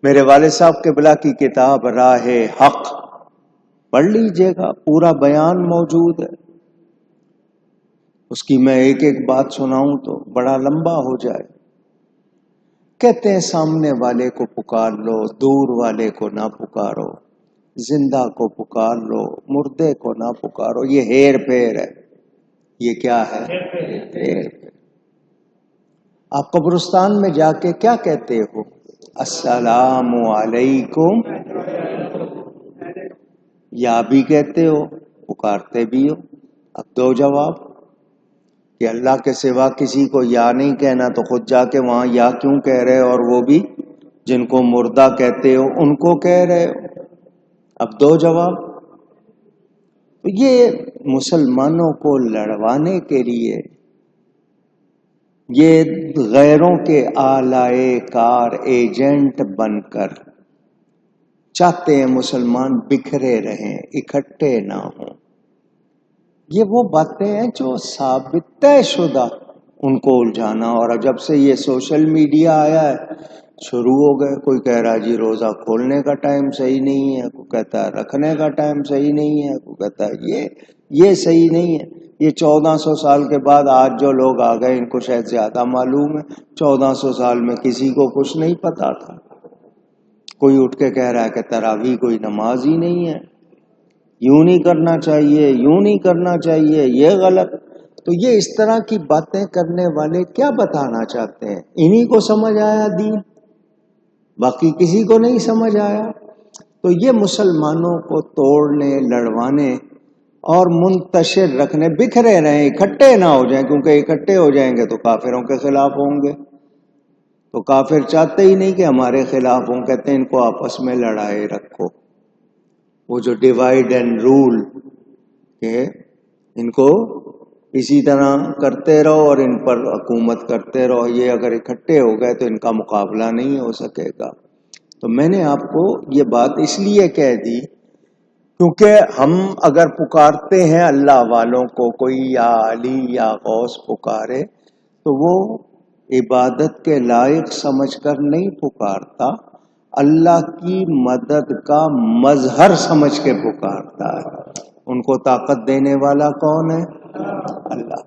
میرے والد صاحب قبلہ کی کتاب راہ حق پڑھ لیجئے گا، پورا بیان موجود ہے۔ اس کی میں ایک ایک بات سناؤں تو بڑا لمبا ہو جائے۔ کہتے ہیں سامنے والے کو پکار لو، دور والے کو نہ پکارو، زندہ کو پکار لو، مردے کو نہ پکارو۔ یہ ہیر پھیر ہے۔ یہ کیا ہے؟ ہیر پھیر۔ آپ قبرستان میں جا کے کیا کہتے ہو؟ السلام علیکم، یا بھی کہتے ہو، پکارتے بھی ہو۔ اب دو جواب کہ اللہ کے سوا کسی کو یا نہیں کہنا، تو خود جا کے وہاں یا کیوں کہہ رہے ہو، اور وہ بھی جن کو مردہ کہتے ہو ان کو کہہ رہے ہو۔ اب دو جواب۔ یہ مسلمانوں کو لڑوانے کے لیے یہ غیروں کے آلائے کار ایجنٹ بن کر چاہتے ہیں مسلمان بکھرے رہیں، اکٹھے نہ ہوں۔ یہ وہ باتیں ہیں جو ثابت طے شدہ، ان کو الجھانا۔ اور جب سے یہ سوشل میڈیا آیا ہے شروع ہو گئے۔ کوئی کہہ رہا ہے جی روزہ کھولنے کا ٹائم صحیح نہیں ہے، کوئی کہتا ہے رکھنے کا ٹائم صحیح نہیں ہے، کوئی کہتا ہے یہ صحیح نہیں ہے۔ یہ 1400 سال کے بعد آج جو لوگ آ گئے ان کو شاید زیادہ معلوم ہے۔ 1400 سال میں کسی کو کچھ نہیں پتا تھا۔ کوئی اٹھ کے کہہ رہا ہے کہ تراویح کوئی نماز ہی نہیں ہے، یوں نہیں کرنا چاہیے، یوں نہیں کرنا چاہیے، یہ غلط۔ تو یہ اس طرح کی باتیں کرنے والے کیا بتانا چاہتے ہیں؟ انہی کو سمجھ آیا دین، باقی کسی کو نہیں سمجھ آیا۔ تو یہ مسلمانوں کو توڑنے، لڑوانے اور منتشر رکھنے، بکھرے رہیں، اکٹھے نہ ہو جائیں، کیونکہ اکٹھے ہو جائیں گے تو کافروں کے خلاف ہوں گے۔ تو کافر چاہتے ہی نہیں کہ ہمارے خلاف ہوں، کہتے ہیں ان کو آپس میں لڑائے رکھو۔ وہ جو ڈیوائیڈ اینڈ رول کہ ان کو اسی طرح کرتے رہو اور ان پر حکومت کرتے رہو، یہ اگر اکٹھے ہو گئے تو ان کا مقابلہ نہیں ہو سکے گا۔ تو میں نے آپ کو یہ بات اس لیے کہہ دی کیونکہ ہم اگر پکارتے ہیں اللہ والوں کو، کوئی یا علی یا غوث پکارے تو وہ عبادت کے لائق سمجھ کر نہیں پکارتا، اللہ کی مدد کا مظہر سمجھ کے پکارتا ہے۔ ان کو طاقت دینے والا کون ہے؟ اللہ۔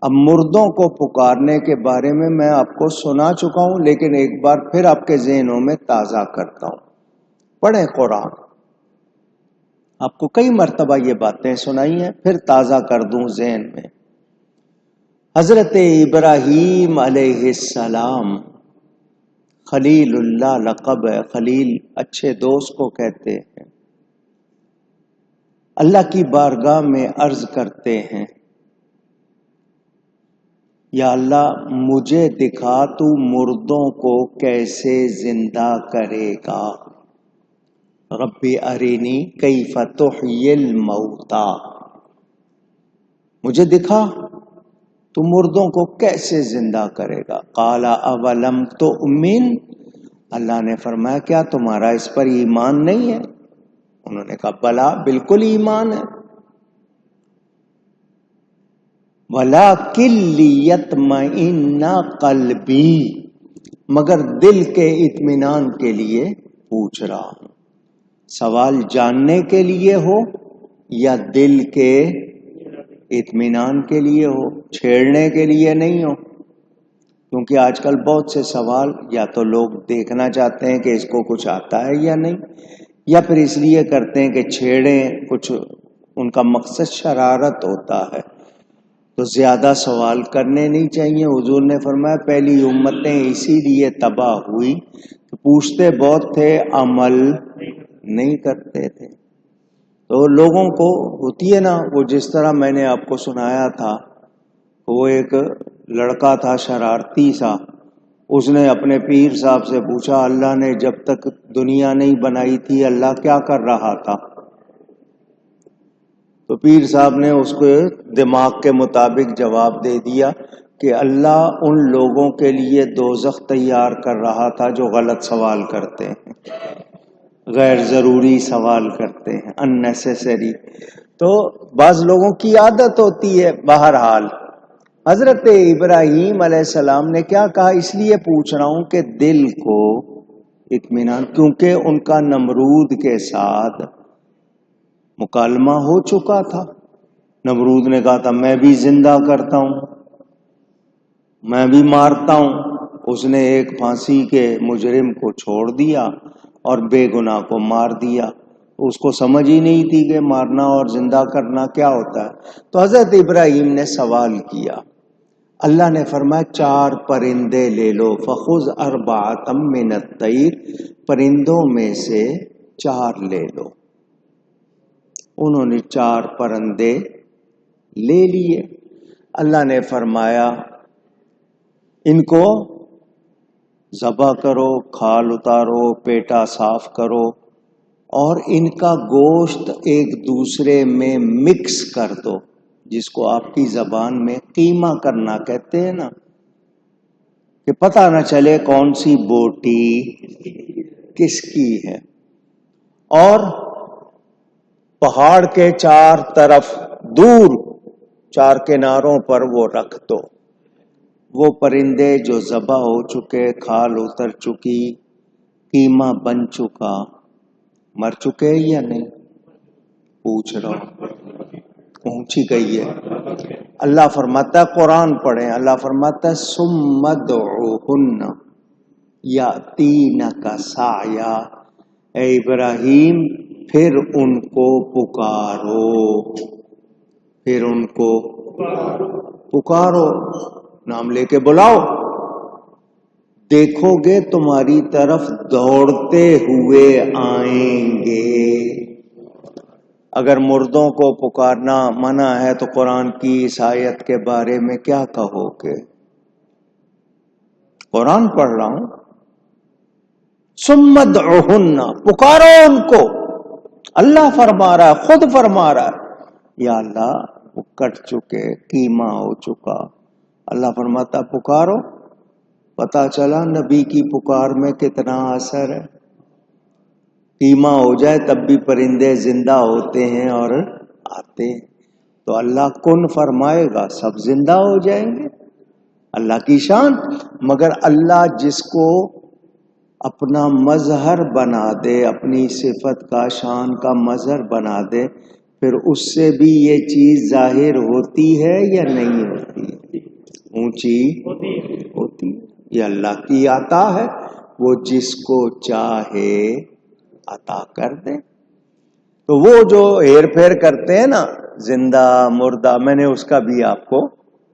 اب مردوں کو پکارنے کے بارے میں میں آپ کو سنا چکا ہوں، لیکن ایک بار پھر آپ کے ذہنوں میں تازہ کرتا ہوں۔ پڑھیں قرآن۔ آپ کو کئی مرتبہ یہ باتیں سنائی ہیں، پھر تازہ کر دوں ذہن میں۔ حضرت ابراہیم علیہ السلام، خلیل اللہ لقب ہے، خلیل اچھے دوست کو کہتے ہیں، اللہ کی بارگاہ میں عرض کرتے ہیں یا اللہ مجھے دکھا تو مردوں کو کیسے زندہ کرے گا۔ ربی ارینی کیف تحیی الموتا، مجھے دکھا تو مردوں کو کیسے زندہ کرے گا۔ قال اولم تؤمن، اللہ نے فرمایا کیا تمہارا اس پر ایمان نہیں ہے؟ انہوں نے کہا بلا، بالکل ایمان ہے۔ وَلَٰكِن لِّيَطْمَئِنَّ قَلْبِي، مگر دل کے اطمینان کے لیے پوچھ رہا ہوں۔ سوال جاننے کے لیے ہو یا دل کے اطمینان کے لیے ہو، چھیڑنے کے لیے نہیں ہو، کیونکہ آج کل بہت سے سوال یا تو لوگ دیکھنا چاہتے ہیں کہ اس کو کچھ آتا ہے یا نہیں، یا پھر اس لیے کرتے ہیں کہ چھیڑیں، کچھ ان کا مقصد شرارت ہوتا ہے۔ تو زیادہ سوال کرنے نہیں چاہیے۔ حضور نے فرمایا پہلی امتیں اسی لیے تباہ ہوئی کہ پوچھتے بہت تھے، عمل نہیں کرتے تھے۔ تو لوگوں کو ہوتی ہے نا، وہ جس طرح میں نے آپ کو سنایا تھا، وہ ایک لڑکا تھا شرارتی سا، اس نے اپنے پیر صاحب سے پوچھا اللہ نے جب تک دنیا نہیں بنائی تھی اللہ کیا کر رہا تھا؟ تو پیر صاحب نے اس کو دماغ کے مطابق جواب دے دیا کہ اللہ ان لوگوں کے لیے دوزخ تیار کر رہا تھا جو غلط سوال کرتے ہیں، غیر ضروری سوال کرتے ہیں، unnecessary۔ تو بعض لوگوں کی عادت ہوتی ہے۔ بہرحال حضرت ابراہیم علیہ السلام نے کیا کہا؟ اس لیے پوچھ رہا ہوں کہ دل کو اطمینان، کیونکہ ان کا نمرود کے ساتھ مکالمہ ہو چکا تھا۔ نمرود نے کہا تھا میں بھی زندہ کرتا ہوں، میں بھی مارتا ہوں۔ اس نے ایک پھانسی کے مجرم کو چھوڑ دیا اور بے گناہ کو مار دیا۔ اس کو سمجھ ہی نہیں تھی کہ مارنا اور زندہ کرنا کیا ہوتا ہے۔ تو حضرت ابراہیم نے سوال کیا، اللہ نے فرمایا 4 پرندے لے لو، فخذ اربعۃ من الطیر، پرندوں میں سے 4 لے لو۔ انہوں نے 4 پرندے لے لیے۔ اللہ نے فرمایا ان کو ذبح کرو، کھال اتارو، پیٹا صاف کرو، اور ان کا گوشت ایک دوسرے میں مکس کر دو، جس کو آپ کی زبان میں قیمہ کرنا کہتے ہیں نا، کہ پتہ نہ چلے کون سی بوٹی کس کی ہے۔ اور پہاڑ کے 4 طرف دور 4 کناروں پر وہ رکھ دو۔ وہ پرندے جو ذبح ہو چکے، کھال اتر چکی، قیمہ بن چکا، مر چکے یا نہیں؟ پوچھ رہا ہوں، پہنچی گئی ہے۔ اللہ فرماتا ہے، قرآن پڑھیں، اللہ فرماتا ہے ثم ادعوہن یاتینک سعیا، اے ابراہیم پھر ان کو پکارو، پھر ان کو پکارو، نام لے کے بلاؤ، دیکھو گے تمہاری طرف دوڑتے ہوئے آئیں گے۔ اگر مردوں کو پکارنا منع ہے تو قرآن کی اس آیت کے بارے میں کیا کہو گے؟ قرآن پڑھ رہا ہوں، ثم ادعوہن، پکارو ان کو۔ اللہ فرما رہا ہے، خود فرما رہا ہے، یا اللہ وہ کٹ چکے، قیمہ ہو چکا۔ اللہ فرماتا پکارو۔ پتہ چلا نبی کی پکار میں کتنا اثر ہے۔ قیمہ ہو جائے تب بھی پرندے زندہ ہوتے ہیں اور آتے ہیں۔ تو اللہ کن فرمائے گا، سب زندہ ہو جائیں گے۔ اللہ کی شان۔ مگر اللہ جس کو اپنا مظہر بنا دے، اپنی صفت کا، شان کا مظہر بنا دے، پھر اس سے بھی یہ چیز ظاہر ہوتی ہے یا نہیں ہوتی؟ اونچی ہوتی۔ یہ اللہ کی عطا ہے، وہ جس کو چاہے عطا کر دے۔ تو وہ جو ہیر پھیر کرتے ہیں نا، زندہ مردہ، میں نے اس کا بھی آپ کو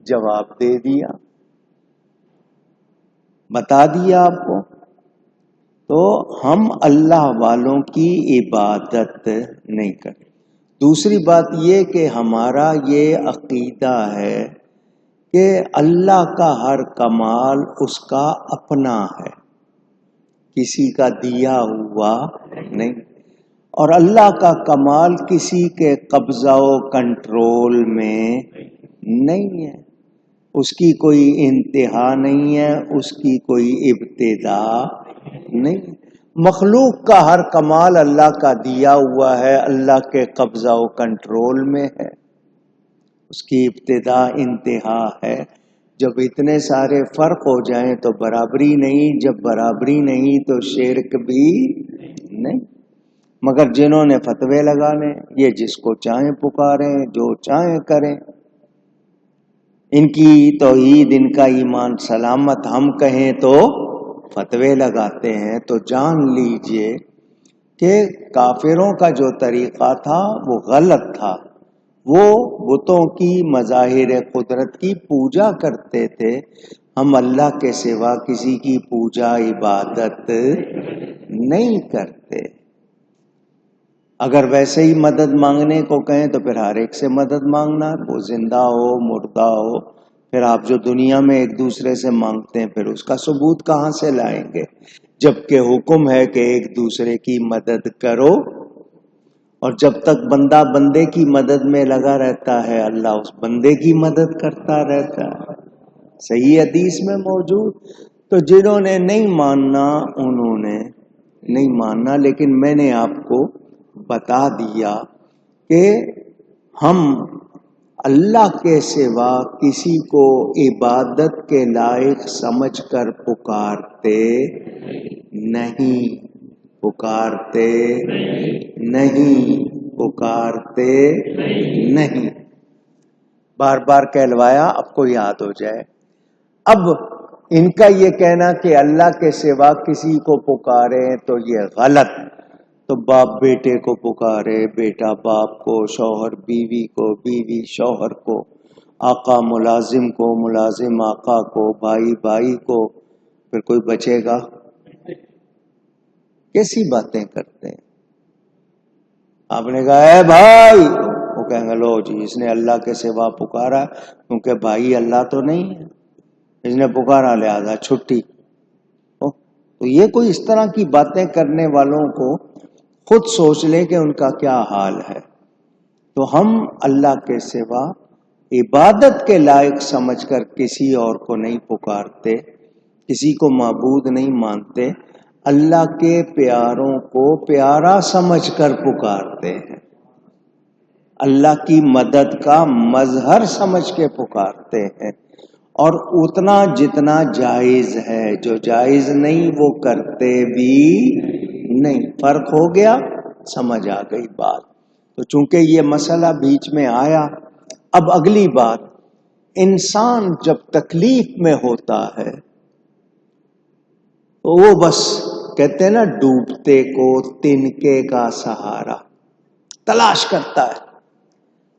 جواب دے دیا، بتا دیا آپ کو۔ تو ہم اللہ والوں کی عبادت نہیں کرتے۔ دوسری بات یہ کہ ہمارا یہ عقیدہ ہے کہ اللہ کا ہر کمال اس کا اپنا ہے، کسی کا دیا ہوا نہیں، اور اللہ کا کمال کسی کے قبضہ و کنٹرول میں نہیں ہے۔ اس کی کوئی انتہا نہیں ہے، اس کی کوئی ابتدا نہیں۔ مخلوق کا ہر کمال اللہ کا دیا ہوا ہے، اللہ کے قبضہ و کنٹرول میں ہے، اس کی ابتدا انتہا ہے۔ جب اتنے سارے فرق ہو جائیں تو برابری نہیں، جب برابری نہیں تو شرک بھی نہیں۔ مگر جنہوں نے فتوے لگانے، یہ جس کو چاہیں پکاریں، جو چاہیں کریں، ان کی توحید، ان کا ایمان سلامت ہم کہیں تو فتوے لگاتے ہیں۔ تو جان لیجئے کہ کافروں کا جو طریقہ تھا وہ غلط تھا۔ وہ بتوں کی، مظاہر قدرت کی پوجا کرتے تھے۔ ہم اللہ کے سوا کسی کی پوجا عبادت نہیں کرتے۔ اگر ویسے ہی مدد مانگنے کو کہیں تو پھر ہر ایک سے مدد مانگنا، وہ زندہ ہو مردہ ہو، پھر آپ جو دنیا میں ایک دوسرے سے مانگتے ہیں پھر اس کا ثبوت کہاں سے لائیں گے؟ جبکہ حکم ہے کہ ایک دوسرے کی مدد کرو، اور جب تک بندہ بندے کی مدد میں لگا رہتا ہے اللہ اس بندے کی مدد کرتا رہتا ہے، صحیح حدیث میں موجود۔ تو جنہوں نے نہیں ماننا انہوں نے نہیں ماننا، لیکن میں نے آپ کو بتا دیا کہ ہم اللہ کے سوا کسی کو عبادت کے لائق سمجھ کر پکارتے نہیں پکارتے نہیں پکارتے نہیں. بار بار کہلوایا، اب کو یاد ہو جائے. اب ان کا یہ کہنا کہ اللہ کے سوا کسی کو پکارے تو یہ غلط. تو باپ بیٹے کو پکارے، بیٹا باپ کو، شوہر بیوی کو، بیوی شوہر کو، آقا ملازم کو، ملازم آقا کو، بھائی بھائی کو، پھر کوئی بچے گا؟ کیسی باتیں کرتے ہیں. آپ نے کہا اے بھائی، وہ کہیں گے لو جی اس نے اللہ کے سوا پکارا، کیونکہ بھائی اللہ تو نہیں ہے، اس نے پکارا لہذا چھٹی. تو یہ کوئی اس طرح کی باتیں کرنے والوں کو خود سوچ لے کہ ان کا کیا حال ہے. تو ہم اللہ کے سوا عبادت کے لائق سمجھ کر کسی اور کو نہیں پکارتے، کسی کو معبود نہیں مانتے، اللہ کے پیاروں کو پیارا سمجھ کر پکارتے ہیں، اللہ کی مدد کا مظہر سمجھ کے پکارتے ہیں، اور اتنا جتنا جائز ہے، جو جائز نہیں وہ کرتے بھی نہیں. فرق ہو گیا؟ سمجھ آ گئی بات. تو چونکہ یہ مسئلہ بیچ میں آیا، اب اگلی بات، انسان جب تکلیف میں ہوتا ہے تو وہ بس کہتے ہیں نا ڈوبتے کو تنکے کا سہارا تلاش کرتا ہے.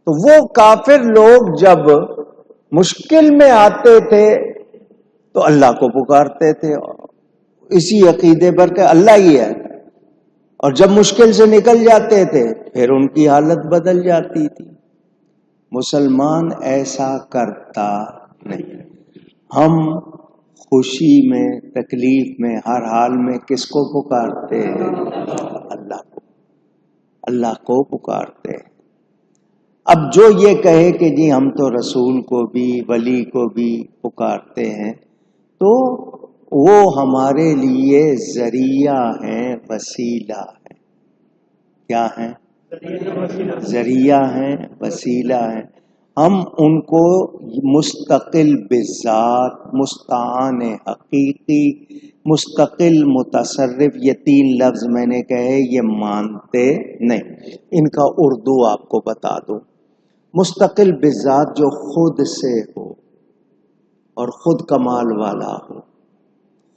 تو وہ کافر لوگ جب مشکل میں آتے تھے تو اللہ کو پکارتے تھے اسی عقیدے پر کہ اللہ ہی ہے، اور جب مشکل سے نکل جاتے تھے پھر ان کی حالت بدل جاتی تھی. مسلمان ایسا کرتا نہیں. ہم خوشی میں، تکلیف میں، ہر حال میں کس کو پکارتے ہیں؟ اللہ کو. اللہ کو پکارتے ہیں. اب جو یہ کہے کہ جی ہم تو رسول کو بھی ولی کو بھی پکارتے ہیں، تو وہ ہمارے لیے ذریعہ ہیں، وسیلہ ہیں. کیا ہیں؟ ذریعہ ہیں، وسیلہ ہیں. ہم ان کو مستقل بذات، مستعان حقیقی، مستقل متصرف، یہ 3 لفظ میں نے کہے، یہ مانتے نہیں. ان کا اردو آپ کو بتا دوں. مستقل بذات جو خود سے ہو اور خود کمال والا ہو،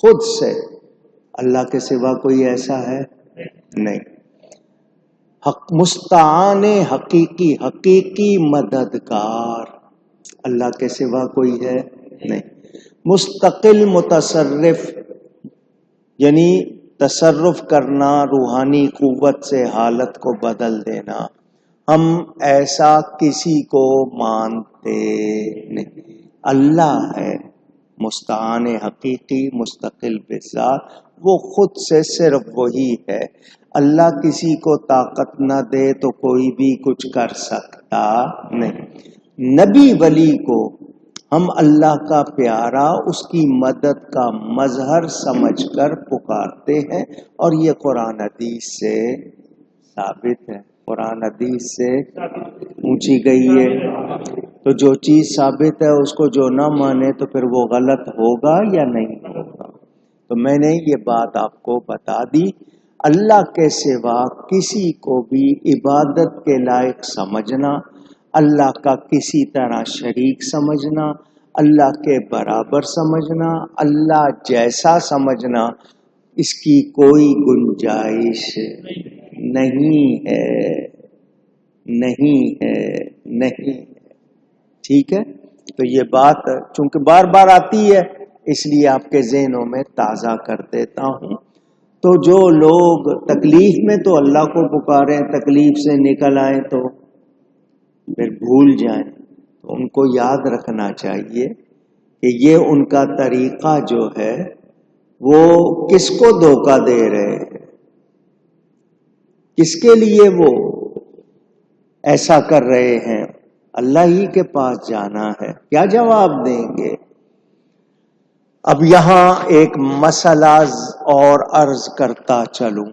خود سے. اللہ کے سوا کوئی ایسا ہے نہیں. مستعان حقیقی، حقیقی مددگار، اللہ کے سوا کوئی ہے نہیں. مستقل متصرف، یعنی تصرف کرنا، روحانی قوت سے حالت کو بدل دینا. ہم ایسا کسی کو مانتے نہیں. اللہ ہے مستعان حقیقی، مستقل بذات، وہ خود سے صرف وہی ہے. اللہ کسی کو طاقت نہ دے تو کوئی بھی کچھ کر سکتا نہیں. نبی ولی کو ہم اللہ کا پیارا، اس کی مدد کا مظہر سمجھ کر پکارتے ہیں، اور یہ قرآن حدیث سے ثابت ہے. قرآن حدیث سے اونچی گئی ہے. تو جو چیز ثابت ہے اس کو جو نہ مانے تو پھر وہ غلط ہوگا یا نہیں ہوگا. تو میں نے یہ بات آپ کو بتا دی. اللہ کے سوا کسی کو بھی عبادت کے لائق سمجھنا، اللہ کا کسی طرح شریک سمجھنا، اللہ کے برابر سمجھنا، اللہ جیسا سمجھنا، اس کی کوئی گنجائش نہیں ہے، نہیں ہے، نہیں ہے. ٹھیک ہے؟ تو یہ بات چونکہ بار بار آتی ہے اس لیے آپ کے ذہنوں میں تازہ کر دیتا ہوں. تو جو لوگ تکلیف میں تو اللہ کو پکاریں، تکلیف سے نکل آئیں تو پھر بھول جائیں، تو ان کو یاد رکھنا چاہیے کہ یہ ان کا طریقہ جو ہے وہ کس کو دھوکہ دے رہے ہیں، کس کے لیے وہ ایسا کر رہے ہیں. اللہ ہی کے پاس جانا ہے، کیا جواب دیں گے؟ اب یہاں ایک مسئلہ اور عرض کرتا چلوں.